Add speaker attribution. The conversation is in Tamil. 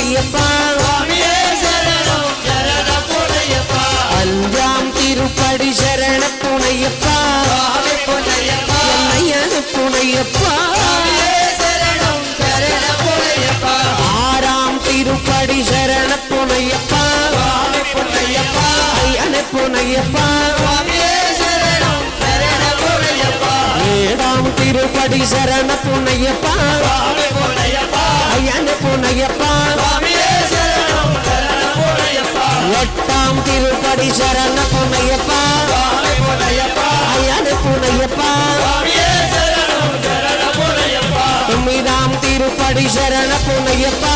Speaker 1: பொன்னையப்பா அஞ்சாம் திருப்படி சரண புனையப்பா என்னையனு புனையப்பா ஆறாம் திருப்படி சரண புனையப்பா ஐயனு புனையப்பா ஏழாம் திருப்படி சரண புனையப்பா ஐயனு புனையப்பா எட்டாம் திருப்படி சரண புனையப்பா ஐயனு புனையப்பா ஒன்பதாம் திருப்படி சரண புனையப்பா